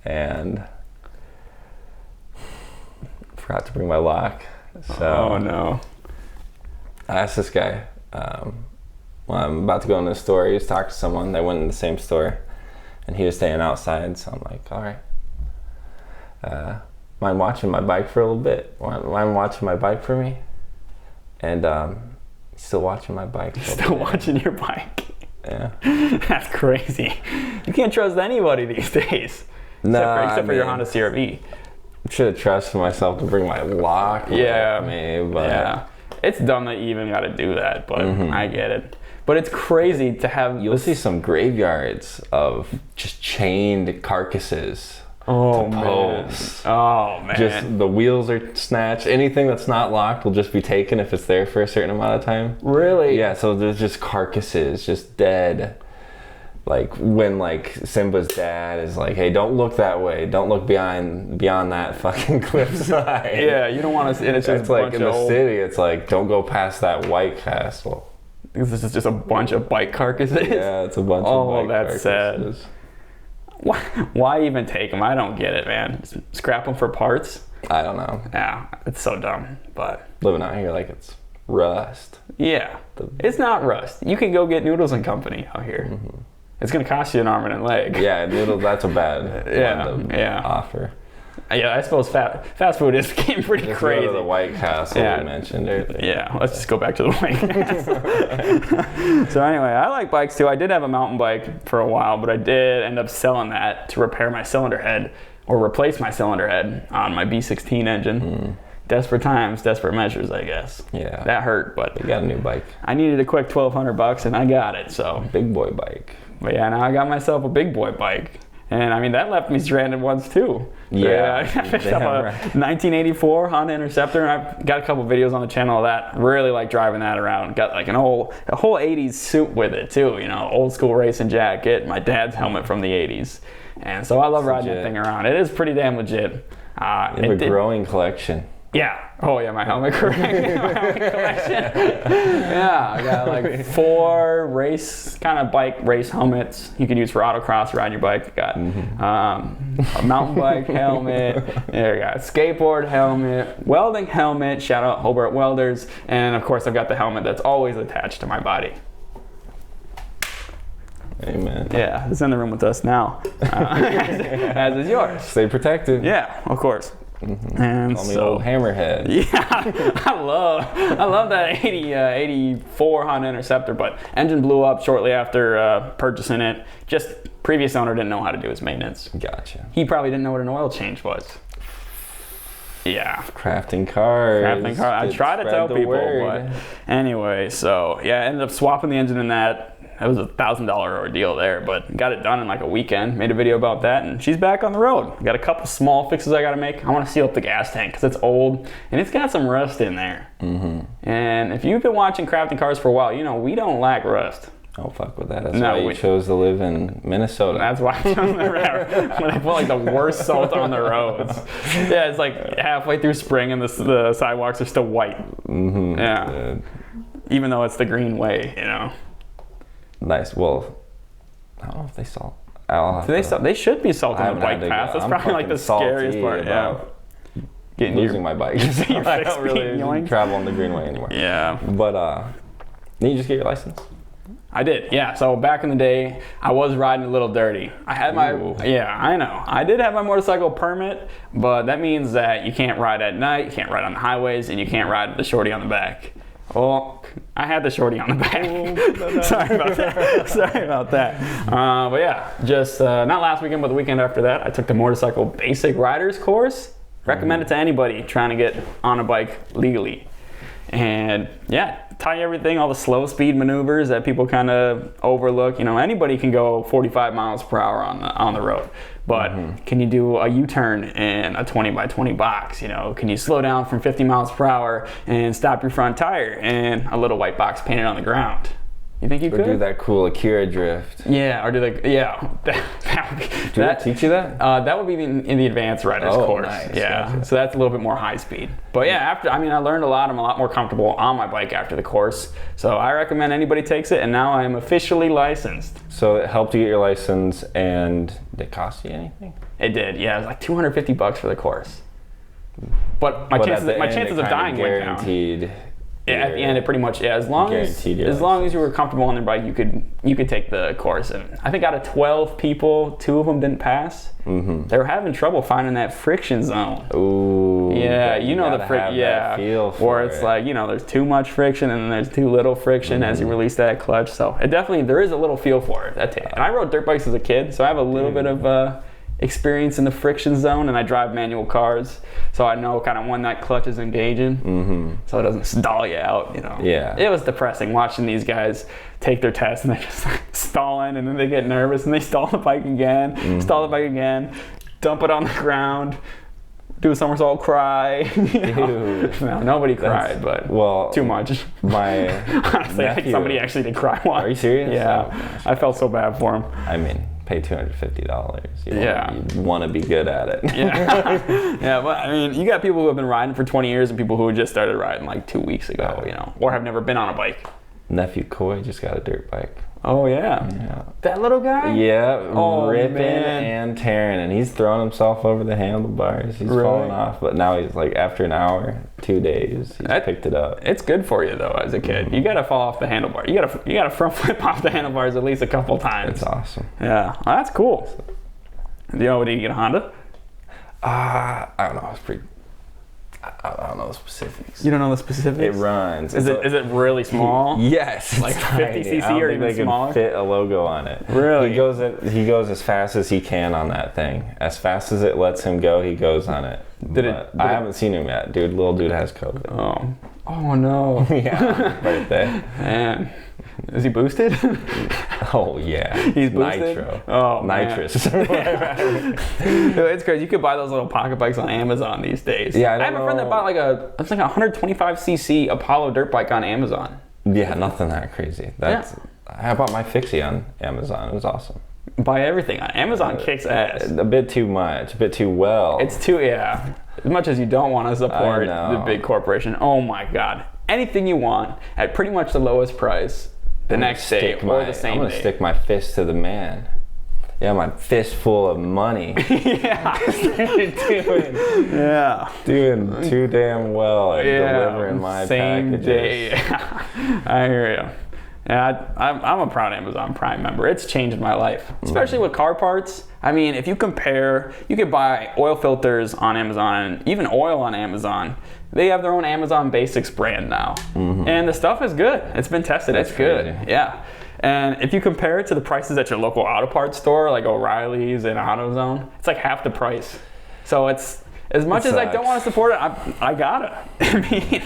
and forgot to bring my lock. So Oh no. I asked this guy, when I'm about to go in the store, he was talking to someone that went in the same store and he was staying outside, so I'm like, all right, mind watching my bike for a little bit? Mind watching my bike for me? And he's still watching my bike. Still watching your bike. Yeah. That's crazy. You can't trust anybody these days. No, Except for your Honda CR-V. Should have trusted myself to bring my lock with me, but yeah. It's dumb that you even got to do that, but I get it. But it's crazy to have. You'll see some graveyards of just chained carcasses. Oh to man. posts. Oh man. Just the wheels are snatched. Anything that's not locked will just be taken if it's there for a certain amount of time. Really? Yeah, so there's just carcasses, just dead. Like when like Simba's dad is like, hey, don't look that way. Don't look beyond that fucking cliffside. Yeah, you don't want to. And it's just a like bunch in of the old, city, it's like, don't go past that White Castle. This is just a bunch of bike carcasses. Yeah, it's a bunch of Oh, bike that's carcasses. sad. Why even take them? I don't get it, man. Scrap them for parts? I don't know. Yeah, it's so dumb. But Living out here like it's rust. yeah, it's not rust. You can go get Noodles and Company out here. It's gonna cost you an arm and a leg. Yeah, noodles, that's a bad one to offer. Yeah, I suppose fast food is getting pretty Just crazy. Go to the White Castle we mentioned earlier. Yeah, let's just go back to the White Castle. So anyway, I like bikes too. I did have a mountain bike for a while, but I did end up selling that to repair my cylinder head or replace my cylinder head on my B16 engine. Desperate times, desperate measures, I guess. Yeah. That hurt, but You got a new bike. I needed a quick $1,200 and I got it. So, Big boy bike. but yeah, now I got myself a big boy bike. And I mean, that left me stranded once too. Yeah, I picked up damn a right. 1984 Honda Interceptor, and I've got a couple videos on the channel of that. Really like driving that around. Got like a whole 80s suit with it too, you know, old school racing jacket, my dad's helmet from the 80s. And so I love riding that legit. thing around. It is pretty damn legit. You have a growing collection. Yeah. Oh yeah, my helmet collection. Yeah, I got like 4 bike race helmets you can use for autocross, riding your bike. Got a mountain bike helmet. There you go. Skateboard helmet, welding helmet. Shout out Hobart Welders, and of course I've got the helmet that's always attached to my body. Amen. Yeah, it's in the room with us now, as is yours. Stay protected. Yeah, of course. And Call me so, old hammerhead. yeah, I love that 84 Honda Interceptor, but engine blew up shortly after purchasing it. Just previous owner didn't know how to do his maintenance. Gotcha. He probably didn't know what an oil change was. Yeah. Crafting cars. I try to tell people, but anyway, so yeah, I ended up swapping the engine in that. That was a $1,000 ordeal there, but got it done in like a weekend. Made a video about that, and she's back on the road. Got a couple small fixes I got to make. I want to seal up the gas tank because it's old and it's got some rust in there. And if you've been watching Crafting Cars for a while, you know we don't lack rust. Oh, fuck with that. That's why you chose to live in Minnesota. That's why I chose the where they put like the worst salt on the roads. Yeah, it's like halfway through spring and the sidewalks are still white. Yeah, even though it's the green way, you know. Nice. Well, I don't know if they salt. They should be salting the bike had to path. go. That's I'm probably like the fucking scariest salty part. Yeah. about Getting losing my bike. your I fixed don't really being yoinked. travel on the Greenway anymore. Yeah. But did you just get your license? I did, yeah. So back in the day, I was riding a little dirty. I had my, yeah, I know. I did have my motorcycle permit, but that means that you can't ride at night, you can't ride on the highways, and you can't ride with the shorty on the back. Well, I had the shorty on the back. Sorry about that. Sorry about that. But yeah, just not last weekend, but the weekend after that, I took the motorcycle basic riders course. Recommend it to anybody trying to get on a bike legally. And yeah, tie everything, all the slow speed maneuvers that people kind of overlook. You know, anybody can go 45 miles per hour on the road, but can you do a U-turn in a 20 by 20 box? You know, can you slow down from 50 miles per hour and stop your front tire in a little white box painted on the ground? You think you could? Or do that cool Akira drift. Yeah, or do the, yeah. Did that teach you that? That would be in the advanced riders course. Nice. Yeah, Gotcha. so that's a little bit more high speed. But yeah, I learned a lot. I'm a lot more comfortable on my bike after the course. So I recommend anybody takes it, and now I am officially licensed. So it helped you get your license, and did it cost you anything? It did, yeah. It was like $250 for the course. But my chances of dying went down. Guaranteed. Yeah, at the end, it pretty much, yeah. As long as you were comfortable on their bike, you could take the course. And I think out of 12 people, 2 of them didn't pass. They were having trouble finding that friction zone. Ooh. Yeah, you know the friction. Yeah, where it's like, you know, there's too much friction and then there's too little friction as you release that clutch. So it definitely, there is a little feel for it. And I rode dirt bikes as a kid, so I have a little bit of experience in the friction zone, and I drive manual cars, so I know kind of when that clutch is engaging, so it doesn't stall you out, you know. Yeah. It was depressing watching these guys take their test and they're just like stalling, and then they get nervous and they stall the bike again, dump it on the ground, do a somersault, cry. Dude. No, nobody cried, but too much. My honestly, I think somebody actually did cry once. Are you serious? Yeah. I felt so bad for him. I mean, pay $250. You want to be good at it. Yeah. Yeah, but I mean, you got people who have been riding for 20 years and people who just started riding like 2 weeks ago, you know, or have never been on a bike. Nephew Coy just got a dirt bike. Oh yeah. That little guy? Yeah, ripping man. and tearing, and he's throwing himself over the handlebars. He's falling off, but now he's like, after an hour, 2 days, he's picked it up. It's good for you though, as a kid. You gotta fall off the handlebar. You gotta front flip off the handlebars at least a couple times. It's awesome. Yeah, well, that's cool. Did you get a Honda? I don't know. It's pretty. I don't know the specifics. You don't know the specifics? It runs. Is it really small? Yes, like 50cc or even smaller? Fit a logo on it. Really? He goes as fast as he can on that thing. As fast as it lets him go, he goes on it. I haven't seen him yet, dude. Little dude has COVID. Oh no. Yeah, right there. Man, is he boosted? Oh yeah, he's boosted. Nitro. Oh, nitrous. It's crazy. You could buy those little pocket bikes on Amazon these days. Yeah, I have a friend that bought like a 125cc Apollo dirt bike on Amazon. Yeah, nothing that crazy. I bought my Fixie on Amazon. It was awesome. Buy everything on Amazon. Kicks ass. A bit too much. A bit too well. It's too As much as you don't want to support the big corporation. Oh my God. Anything you want at pretty much the lowest price. The next day or the same day. I'm gonna stick my fist to the man. Yeah, my fist full of money. Yeah. Doing too damn well at delivering my same packages. Day. I hear you. Yeah, I'm a proud Amazon Prime member. It's changed my life, especially with car parts. I mean, if you compare, you could buy oil filters on Amazon, even oil on Amazon. They have their own Amazon Basics brand now. And the stuff is good. It's been tested. It's good. Yeah. And if you compare it to the prices at your local auto parts store, like O'Reilly's and AutoZone, it's like half the price. So it's, as much as I don't want to support it, I gotta. I mean,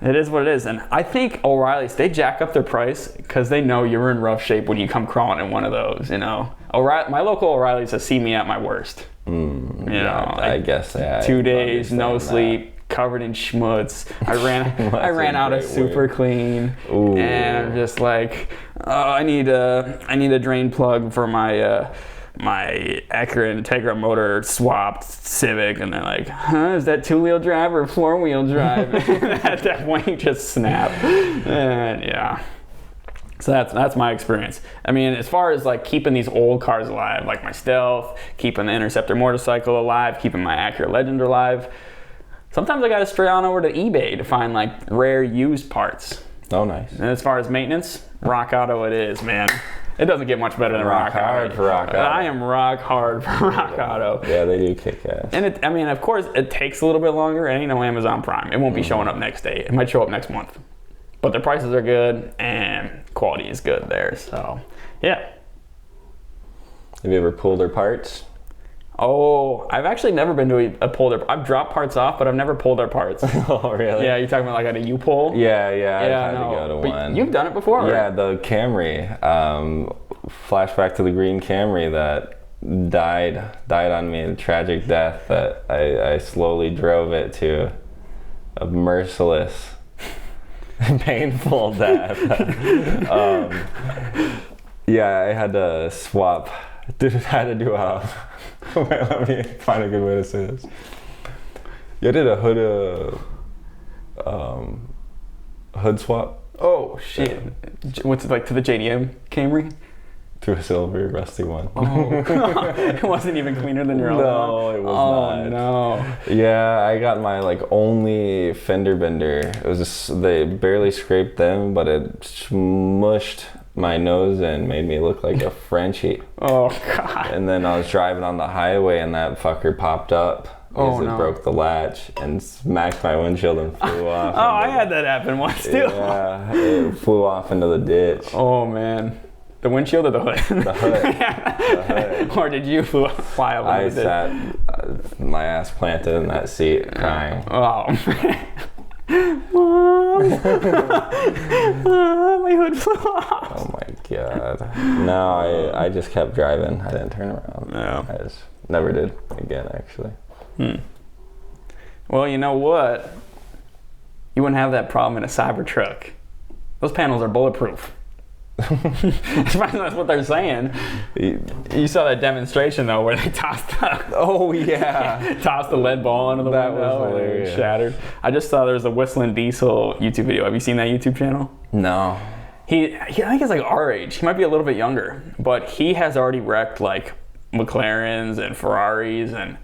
it is what it is. And I think O'Reilly's, they jack up their price because they know you're in rough shape when you come crawling in one of those, you know. My local O'Reilly's has seen me at my worst. You know, I guess 2 days, no sleep, covered in schmutz. I ran out of super clean. And I'm just like, I need a drain plug for my my Acura Integra motor swapped Civic, and they're like, is that 2-wheel drive or 4-wheel drive? At that point you just snap. And yeah. So that's my experience. I mean, as far as like keeping these old cars alive, like my Stealth, keeping the Interceptor motorcycle alive, keeping my Acura Legend alive, sometimes I gotta stray on over to eBay to find like rare used parts. Oh, nice. And as far as maintenance, Rock Auto it is, man. It doesn't get much better than Rock Rock hard Auto. for Rock Auto. I am rock hard for Rock Auto. Yeah, they do kick ass. And it, I mean, of course, it takes a little bit longer. It ain't no Amazon Prime. It won't be showing up next day. It might show up next month. But their prices are good and quality is good there. So, yeah. Have you ever pulled their parts? Oh, I've actually never been to a pull their. I've dropped parts off, but I've never pulled their parts. Oh, really? Yeah, you're talking about like at a U-pull? Yeah, I've had no. to go to But one. you've done it before, right? Yeah, the Camry. Flashback to the green Camry that died on me, a tragic death that I slowly drove it to a merciless, painful death. Yeah, I had to swap. Had to do a. Let me find a good way to say this. Yeah, I did a hood swap Oh, shit. What's it like to the JDM Camry? to a silver rusty one. Oh, it wasn't even cleaner than your own No, one? it was not. Oh, no. Yeah, I got my like only fender bender. It was just, they barely scraped them, but it smushed my nose and made me look like a Frenchie. Oh, God. And then I was driving on the highway and that fucker popped up. Oh, Because no. it broke the latch and smacked my windshield and flew off. Oh, I had that happen once, too. Yeah, it flew off into the ditch. Oh, man. The windshield or the hood? The hood. The hood. Or did you fly over I the ditch? sat my ass planted in that seat crying. Oh, man. Mom. My hood flew off. Oh my god. No, I just kept driving. I didn't turn around. Yeah. I just never did again, actually. Well, you know what? You wouldn't have that problem in a Cybertruck. Those panels are bulletproof. That's what they're saying. You saw that demonstration though, where they tossed the lead ball into the That window was and it hilarious. shattered. I just saw there was a Whistling Diesel YouTube video. Have you seen that YouTube channel? No. I think he's like our age. He might be a little bit younger, but he has already wrecked like McLarens and Ferraris, and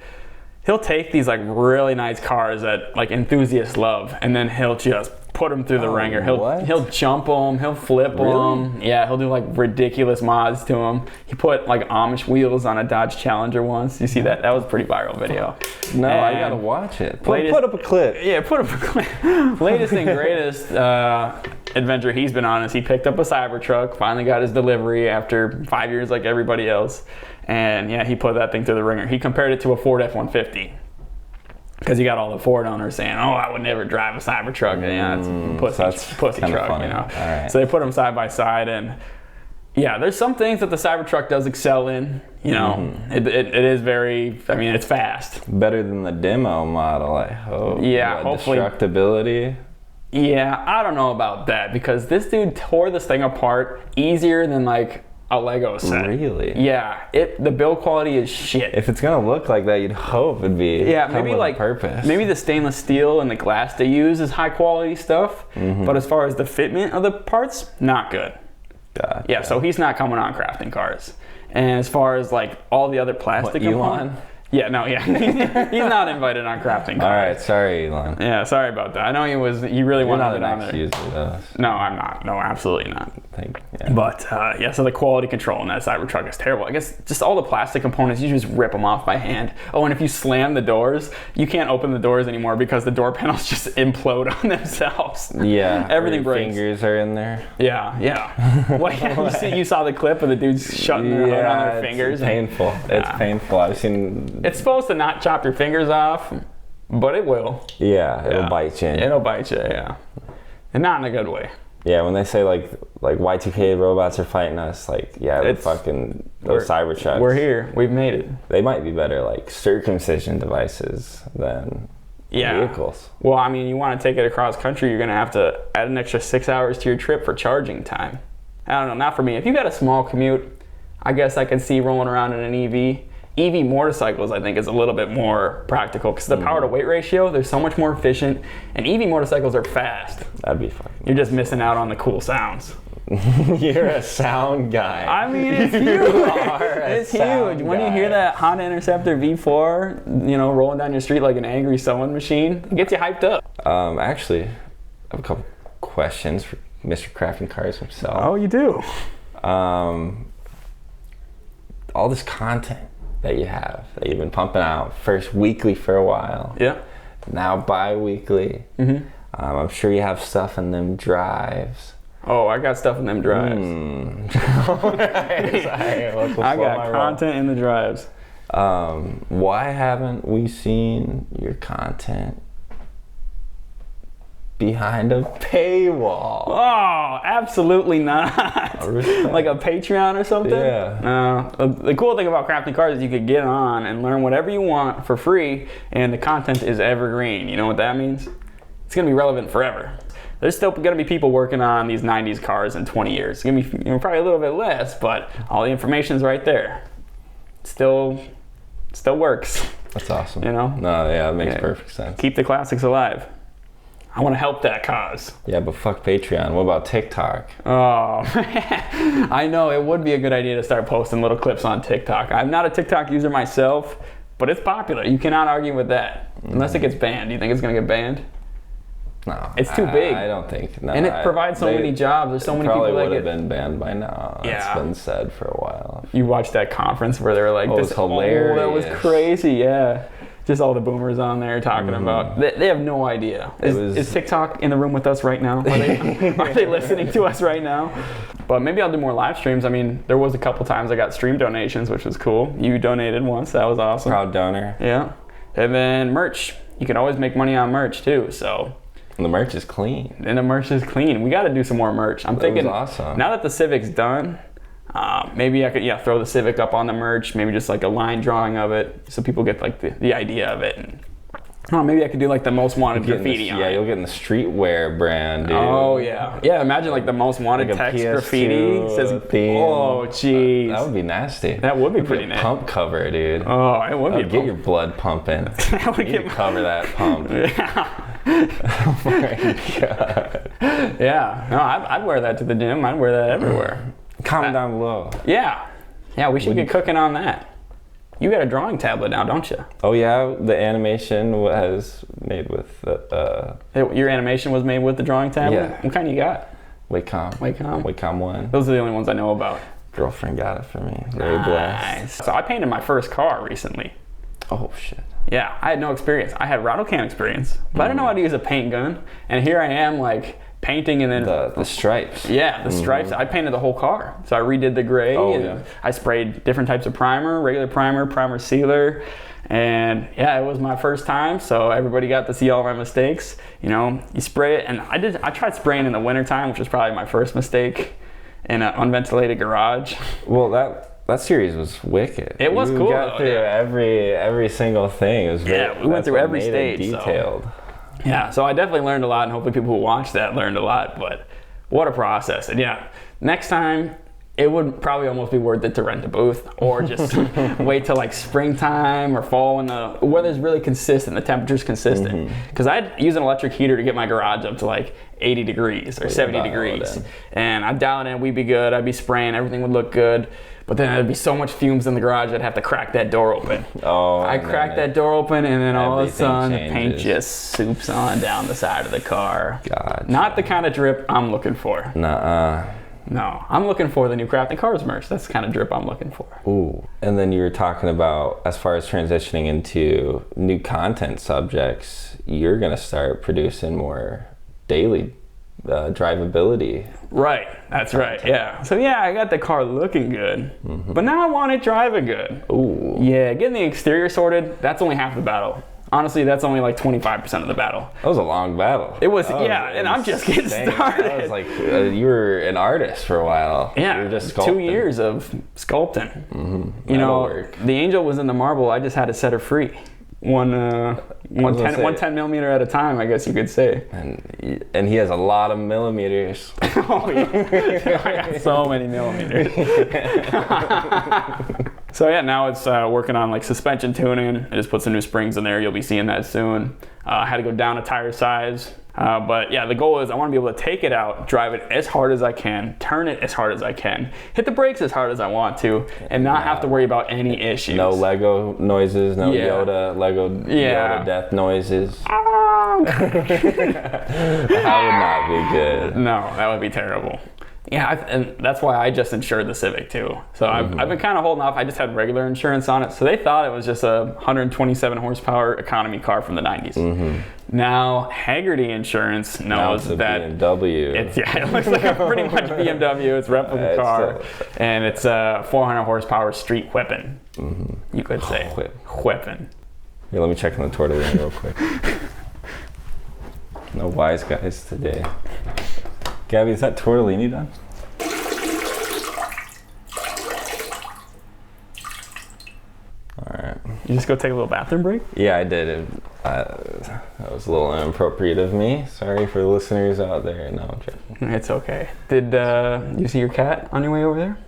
he'll take these like really nice cars that like enthusiasts love, and then he'll just put them through the ringer. He'll jump them, he'll flip them. Yeah, he'll do like ridiculous mods to them. He put like Amish wheels on a Dodge Challenger once. You see that? That was a pretty viral video. No, I And gotta watch it. latest- Put up a clip. yeah, put up a clip. Latest and greatest adventure he's been on is he picked up a Cybertruck, finally got his delivery after 5 years like everybody else. And yeah, he put that thing through the ringer. He compared it to a Ford F-150. Because you got all the Ford owners saying, "Oh, I would never drive a Cybertruck." And yeah, it's pussy kinda truck, funny. you know. All right. So they put them side by side, and yeah, there's some things that the Cybertruck does excel in. You know, it is very. I mean, it's fast. Better than the demo model, I hope. Yeah, The hopefully. Destructibility. Yeah, I don't know about that because this dude tore this thing apart easier than like a Lego set. Really? Yeah, the build quality is shit. If it's gonna look like that, you'd hope it'd be. Yeah, come maybe with a like purpose. maybe the stainless steel and the glass they use is high quality stuff, Mm-hmm. but as far as the fitment of the parts, not good. Gotcha. Yeah, so he's not coming on crafting cars. And as far as like all the other plastic What, components, yeah, no, yeah, he's not invited on crafting cars. All right, sorry, Elon. Yeah, sorry about that. I know he really You're wanted not it an on there. ex-user, though. No, I'm not. No, absolutely not. Yeah. But yeah, so the quality control in that Cybertruck is terrible. I guess just all the plastic components, you just rip them off by hand. Oh, and if you slam the doors, you can't open the doors anymore because the door panels just implode on themselves. Yeah. Everything your breaks. Fingers are in there. Yeah, yeah. Well, you saw the clip of the dudes shutting their hood on their fingers. It's painful. It's painful. I've seen. It's supposed to not chop your fingers off, but it will. Yeah, it'll bite you. It'll bite you, yeah. And not in a good way. Yeah, when they say like Y2K robots are fighting us, like It's- fucking those Cybertrucks. We're here. We've made it. They might be better like circumcision devices than vehicles. Well, I mean, you want to take it across country, you're going to have to add an extra 6 hours to your trip for charging time. I don't know, not for me. If you got a small commute, I guess I could see rolling around in an EV. EV motorcycles, I think, is a little bit more practical because the power to weight ratio, they're so much more efficient, and EV motorcycles are fast. That'd be fucking. You're just missing out on the cool sounds. You're a sound guy. I mean, it's huge. It's huge. When you hear that Honda Interceptor V4, you know, rolling down your street like an angry sewing machine, it gets you hyped up. Actually, I have a couple questions Mr. Crafting Cars himself. Oh, you do? All this content that you have, that you've been pumping out, first weekly for a while. Yeah. Now bi-weekly. Mm-hmm. I'm sure you have stuff in them drives. Oh, I got stuff in them drives. I got content in the drives. Why haven't we seen your content behind a paywall? Oh, absolutely not. Like a Patreon or something? Yeah. The cool thing about Crafting Cars is you could get on and learn whatever you want for free, and the content is evergreen. You know what that means? It's going to be relevant forever. There's still going to be people working on these 90s cars in 20 years. It's going to be probably a little bit less, but all the information's right there. Still works. That's awesome. You know? No, yeah, it makes perfect sense. Keep the classics alive. I want to help that cause. Yeah, but fuck Patreon. What about TikTok? Oh, I know it would be a good idea to start posting little clips on TikTok. I'm not a TikTok user myself, but it's popular. You cannot argue with that. Unless it gets banned. Do you think it's going to get banned? No. It's too big. I don't think. No, and it provides so many jobs. There's so many people that probably would have been banned by now. Yeah. It's been said for a while. You watched that conference where they were like, it was hilarious. Oh, that was crazy, yeah. Just all the boomers on there talking about. They have no idea. Is TikTok in the room with us right now? Are they listening to us right now? But maybe I'll do more live streams. I mean, there was a couple times I got stream donations, which was cool. You donated once. That was awesome. Proud donor. Yeah. And then merch. You can always make money on merch too. So. And the merch is clean. And the merch is clean. We got to do some more merch. I'm thinking. Awesome. Now that the Civic's done. Maybe I could throw the Civic up on the merch, maybe just like a line drawing of it so people get like the idea of it. And, maybe I could do like the most wanted graffiti on it. Yeah, you'll get in the streetwear brand, dude. Oh yeah. Yeah, imagine like the most wanted like text PS2 graffiti says theme. Oh jeez. That would be nasty. That would be pretty nasty. Pump cover, dude. Oh, it would be. Get your blood pumping. That would get cover that pump. Yeah. Oh my god. Yeah. No, I'd wear that to the gym. I'd wear that everywhere. Comment down below. Yeah. Yeah, we should get cooking on that. You got a drawing tablet now, don't you? Oh yeah, the animation was made with Your animation was made with the drawing tablet? Yeah. What kind you got? Wacom 1. Those are the only ones I know about. Girlfriend got it for me. Very blessed. So I painted my first car recently. Oh shit. Yeah, I had no experience. I had rattle can experience, but I didn't know how to use a paint gun. And here I am like painting and then the stripes. Yeah, the stripes. I painted the whole car. So I redid the gray and I sprayed different types of primer, regular primer sealer. And yeah, it was my first time, so everybody got to see all my mistakes. You know, you spray it, and I tried spraying in the wintertime, which was probably my first mistake in an unventilated garage. Well, that series was wicked. It was cool. We got through every single thing. It was we went through every stage. Detailed. So. Yeah, so I definitely learned a lot, and hopefully people who watch that learned a lot, but what a process. And yeah, next time, it would probably almost be worth it to rent a booth or just wait till like springtime or fall when the weather's really consistent, the temperature's consistent. Because I'd use an electric heater to get my garage up to like 80 degrees or 70 degrees. And I'd dial it in, we'd be good, I'd be spraying, everything would look good. But then there'd be so much fumes in the garage, I'd have to crack that door open. I cracked that door open, and then all of a sudden, the paint just soups on down the side of the car. Gotcha. Not the kind of drip I'm looking for. Nuh-uh. No, I'm looking for the new Crafting Cars merch. That's the kind of drip I'm looking for. Ooh. And then you were talking about, as far as transitioning into new content subjects, you're going to start producing more daily drivability. Right, that's content. Right, yeah. So yeah, I got the car looking good, but now I want it driving good. Ooh. Yeah, getting the exterior sorted, that's only half the battle. Honestly, that's only like 25% of the battle. That was a long battle. It was, and I'm just getting started. That was like, you were an artist for a while. Yeah, you were just sculpting. 2 years of sculpting. You know, the Angel was in the marble, I just had to set her free. One 10 millimeter at a time, I guess you could say. And he has a lot of millimeters. Oh yeah, I got so many millimeters. So yeah, now it's working on like suspension tuning. I just put some new springs in there. You'll be seeing that soon. I had to go down a tire size. But yeah, the goal is I want to be able to take it out, drive it as hard as I can, turn it as hard as I can, hit the brakes as hard as I want to, and not have to worry about any issues. No Lego noises, no Yoda death noises. honk. That would not be good. No, that would be terrible. Yeah, and that's why I just insured the Civic too. So I've been kind of holding off. I just had regular insurance on it. So they thought it was just a 127 horsepower economy car from the 90s. Now Haggerty Insurance knows it's a that BMW. it looks like a pretty much BMW. It's a replica car, and it's a 400 horsepower street whipping. You could say whipping. Here, let me check on the tortellini real quick. No wise guys today. Gabby, is that tortellini done? Alright. You just go take a little bathroom break? Yeah, I did. That was a little inappropriate of me. Sorry for the listeners out there. No, I'm joking. It's okay. Did you see your cat on your way over there?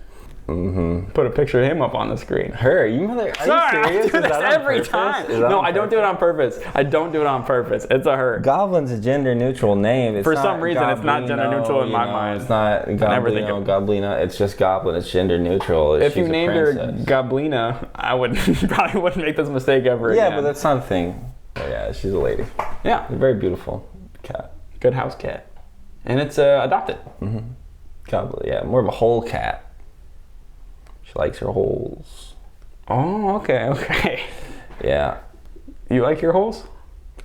Put a picture of him up on the screen. Her, you mother? Are Sorry, you serious? I do Is this that on every purpose? time. Is that No, on I don't do it on purpose. I don't do it on purpose. It's a her. Goblin's a gender neutral name. It's For not some reason, it's not gender Goblino, neutral in my you know, mind. It's not never think Goblino, of- Goblina. It's just Goblin. It's gender neutral. If you She's a named her princess. Gablina, I would probably wouldn't make this mistake ever Yeah, again. but that's not a thing. Oh, yeah, she's a lady. Yeah, A very beautiful cat. good house cat. And it's adopted. Goblin, yeah, more of a hole cat. She likes her holes. Oh, okay. Yeah. You like your holes?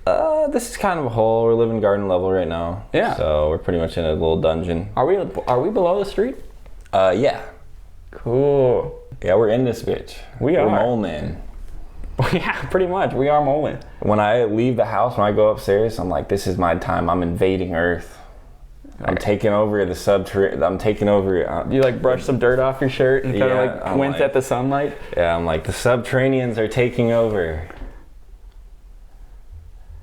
This is kind of a hole. We're living garden level right now. Yeah. So we're pretty much in a little dungeon. Are we below the street? Yeah. Cool. Yeah, we're in this bitch. We We're are. mole men. Yeah, pretty much. We are moling. When I leave the house, when I go upstairs, I'm like, this is my time. I'm invading Earth. I'm taking over the I'm taking over. You like brush some dirt off your shirt and kind of Yeah, like I'm wince like- at the sunlight? Yeah, I'm like, the subterraneans are taking over.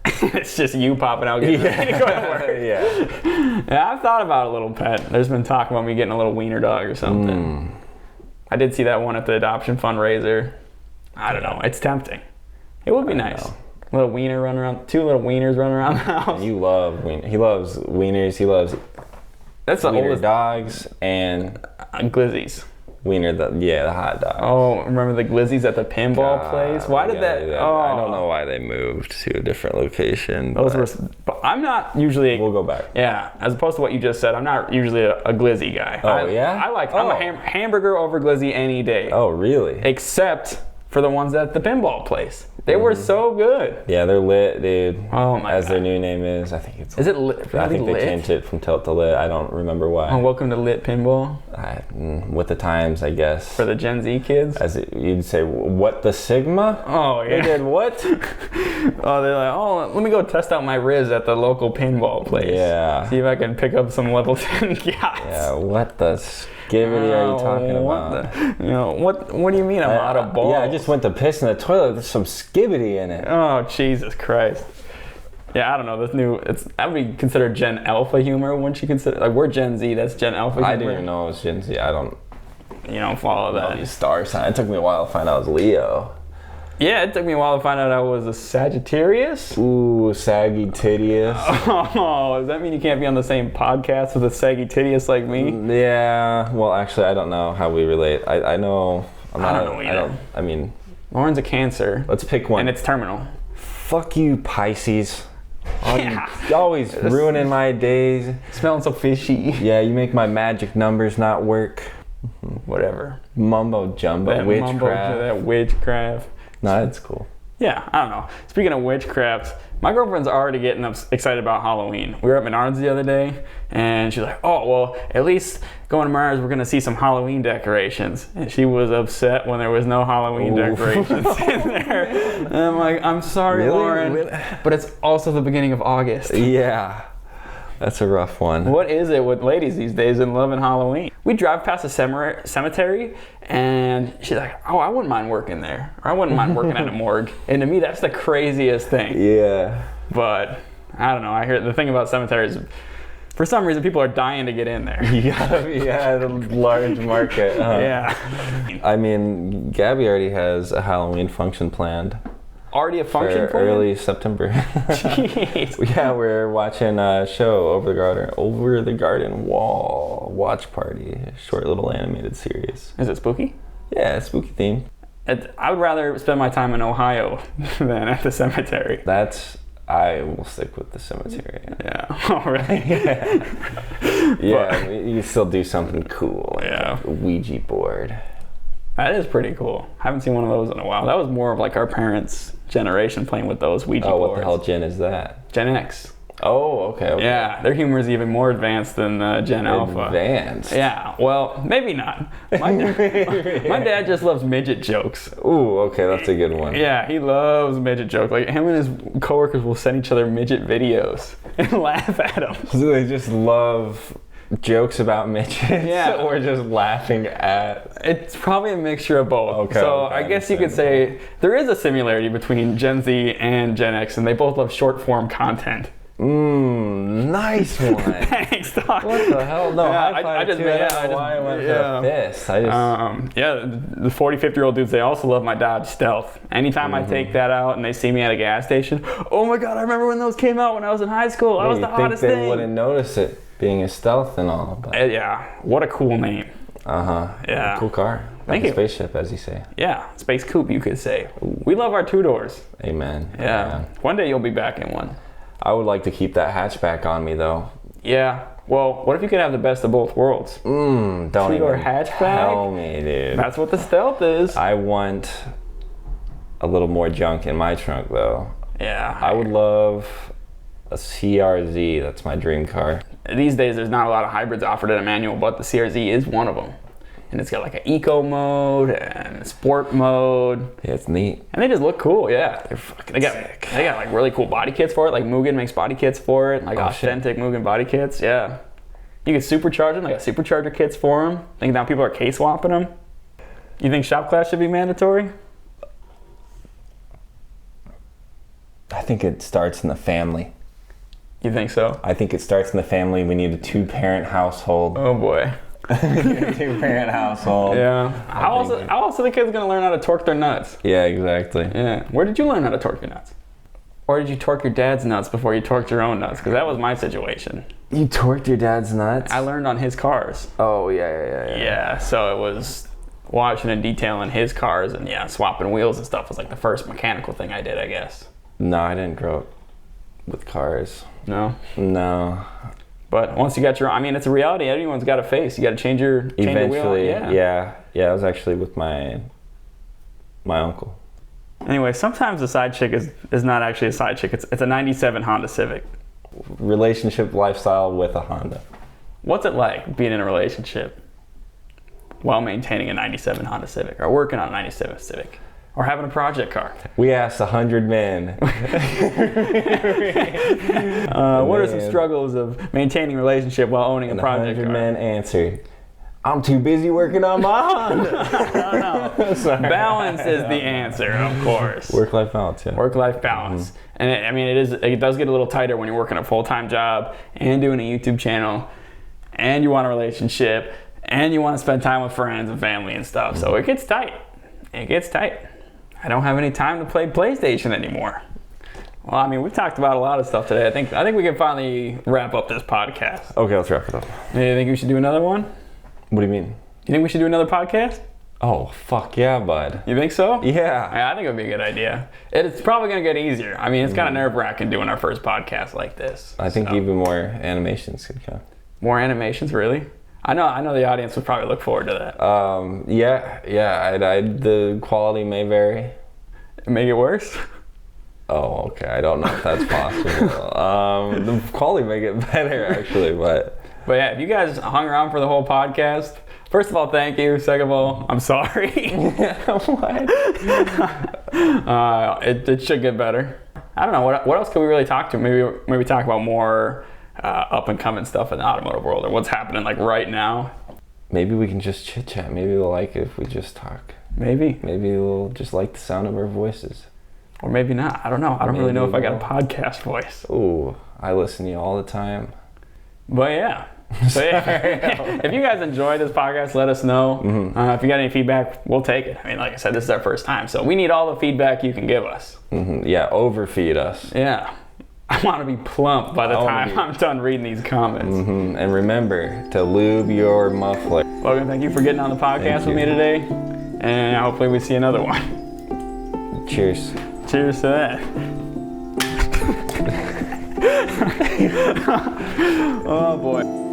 It's just you popping out getting ready to go to work. Yeah. Yeah, I've thought about a little pet. There's been talk about me getting a little wiener dog or something. I did see that one at the adoption fundraiser. I don't know. It's tempting. It would be nice. know. Little wiener running around. Two little wieners running around the house. You love he loves wieners. He loves That's the wiener oldest dogs and glizzies. wiener. The hot dog. Oh, remember the glizzies at the pinball place? Why did that? Oh, I don't know why they moved to a different location. Those but were. But I'm not usually. we'll go back. Yeah, as opposed to what you just said, I'm not usually a glizzy guy. Oh, yeah? I'm a Oh. hamburger over glizzy any day. Oh, really? Except for the ones at the pinball place. They were so good. Yeah, they're lit, dude. Oh my As God. their new name is. I think it's. Is it lit? I Really think they lit? changed it from tilt to lit. I don't remember why. Oh, welcome to Lit Pinball With the times, I guess. for the Gen Z kids. You'd say, what the Sigma? Oh They yeah. did what? Oh, they're like, oh, let me go test out my Riz at the local pinball place. Yeah. See if I can pick up some level 10 yachts. Yeah, what the skibbity are you talking about? What do you mean I'm out of balls? Yeah, I just went to piss in the toilet. There's some skibbity in it. Oh, Jesus Christ. Yeah, I don't know. That would be considered Gen Alpha humor, wouldn't you consider? Like, we're Gen Z, that's Gen Alpha humor. I didn't even know it was Gen Z. I don't You don't follow know that. these star signs. It took me a while to find out it was Leo. Yeah, it took me a while to find out I was a Sagittarius. Ooh, saggy tittious. Oh, does that mean you can't be on the same podcast with a Sagittarius like me? Yeah, well, actually, I don't know how we relate. I know. I don't know either. I mean, Lauren's a Cancer, let's pick one. and it's terminal. Fuck you, Pisces. Yeah. You're always ruining my days. Smelling so fishy. Yeah, you make my magic numbers not work. Whatever. Mumbo jumbo, That witchcraft. mumbo- that witchcraft. No, that's cool. Yeah, I don't know. Speaking of witchcraft, my girlfriend's already getting excited about Halloween. We were at Menards the other day, and she's like, oh, well, at least going to Menards, we're going to see some Halloween decorations. And she was upset when there was no Halloween Ooh. decorations in there. And I'm like, I'm sorry, Really? Lauren, Really? but it's also the beginning of August. Yeah, that's a rough one. What is it with ladies these days in loving Halloween? We drive past a cemetery, and she's like, oh, I wouldn't mind working there. Or I wouldn't mind working at a morgue. And to me, that's the craziest thing. Yeah. But I don't know. I hear the thing about cemeteries, for some reason, people are dying to get in there. Yeah, the large market. Yeah. I mean, Gabby already has a Halloween function planned Already a function for plan? early September. Jeez. Yeah, we're watching a show over the garden wall watch party, a short little animated series. Is it spooky? Yeah, it's spooky themed. I would rather spend my time in Ohio than at the cemetery. I will stick with the cemetery. Yeah. Oh, really? Yeah, you still do something cool. Like Yeah. a Ouija board. That is pretty cool. I haven't seen one of those in a while. That was more of like our parents' generation playing with those Ouija Oh, boards. what the hell gen is that? Gen X. Oh, okay. Yeah, their humor is even more advanced than Gen Alpha. Advanced. Yeah, well, maybe not. My dad just loves midget jokes. Ooh, okay, that's a good one. Yeah, he loves midget jokes. Like him and his coworkers will send each other midget videos and laugh at them. So they just love jokes about midgets, Yeah. or just laughing at. It's probably a mixture of both. Okay, so okay, I guess you could say there is a similarity between Gen Z and Gen X, and they both love short form content. Nice one. Thanks, dog. What the hell? No, Yeah, high five too. I don't know why I went for the fist. I just. Yeah, the 40, 50-year-old dudes, they also love my Dodge Stealth. Anytime I take that out and they see me at a gas station, oh my God, I remember when those came out when I was in high school. That was the hottest they thing. wouldn't notice it being a stealth and all, but. Yeah, what a cool name. Yeah. Cool car. Thank Like you. a spaceship, as you say. Yeah, space coupe, you could say. We love our two doors. Amen. Yeah. One day you'll be back in one. I would like to keep that hatchback on me, though. Yeah. Well, what if you could have the best of both worlds? Don't Two-door even hatchback? tell me, dude. That's what the Stealth is. I want a little more junk in my trunk, though. Yeah. I would love a CRZ. That's my dream car. These days, there's not a lot of hybrids offered in a manual, but the CRZ is one of them. And it's got like an eco mode and a sport mode. Yeah, it's neat. And they just look cool, yeah. They're fucking They got sick. like really cool body kits for it. Like Mugen makes body kits for it, like Oh, authentic Mugen body kits. Yeah, you can supercharge them. They got supercharger kits for them. I think now people are K swapping them. You think shop class should be mandatory? I think it starts in the family. You think so? I think it starts in the family. We need a two-parent household. Oh boy. Two-parent household. Yeah. How else are the kids gonna learn how to torque their nuts? Yeah, exactly. Yeah. Where did you learn how to torque your nuts? Or did you torque your dad's nuts before you torqued your own nuts? Because that was my situation. You torqued your dad's nuts? I learned on his cars. Oh, yeah. Yeah, so it was watching and detailing his cars and yeah, swapping wheels and stuff was like the first mechanical thing I did, I guess. No, I didn't grow up with cars. No? No. But once you got your, I mean, it's a reality everyone's got to face. You got to change your wheel. Eventually, Yeah. yeah. I was actually with my uncle. Anyway, sometimes a side chick is not actually a side chick. It's a 97 Honda Civic. Relationship lifestyle with a Honda. What's it like being in a relationship while maintaining a 97 Honda Civic or working on a 97 Civic? Or having a project car. We asked 100 men. What are some struggles of maintaining a relationship while owning a project 100 car? men answered, I'm too busy working on my Honda. No. Sorry. Balance is the answer, of course. Work-life balance, yeah. Work-life balance. And it does get a little tighter when you're working a full-time job and doing a YouTube channel and you want a relationship and you want to spend time with friends and family and stuff. So it gets tight. It gets tight. I don't have any time to play PlayStation anymore. Well, I mean, we've talked about a lot of stuff today. I think we can finally wrap up this podcast. Okay, let's wrap it up. Do you think we should do another one? What do you mean? You think we should do another podcast? Oh, fuck yeah, bud. You think so? Yeah. I think it would be a good idea. It's probably going to get easier. I mean, it's kind of nerve-wracking doing our first podcast like this. I think even more animations could come. More animations, really? I know the audience would probably look forward to that. Yeah. The quality may vary. Make it worse? Oh, okay. I don't know if that's possible. The quality may get better, actually, but But yeah, if you guys hung around for the whole podcast, first of all, thank you. Second of all, I'm sorry. what? It should get better. I don't know. What else could we really talk to? Maybe talk about more up and coming stuff in the automotive world or what's happening like right now. Maybe we can just chit chat. Maybe they'll like it if we just talk. Maybe. Maybe they'll just like the sound of our voices. Or maybe not. I don't know. I don't really know if I got a Maybe podcast voice. Ooh, I listen to you all the time. But yeah. So yeah. If you guys enjoy this podcast, let us know. If you got any feedback, we'll take it. I mean, like I said, this is our first time, so we need all the feedback you can give us. Yeah, overfeed us. Yeah. I want to be plump by the time I'm done reading these comments. And remember to lube your muffler. Logan, thank you for getting on the podcast with me today. And hopefully we see another one. Cheers. Cheers to that. Oh boy.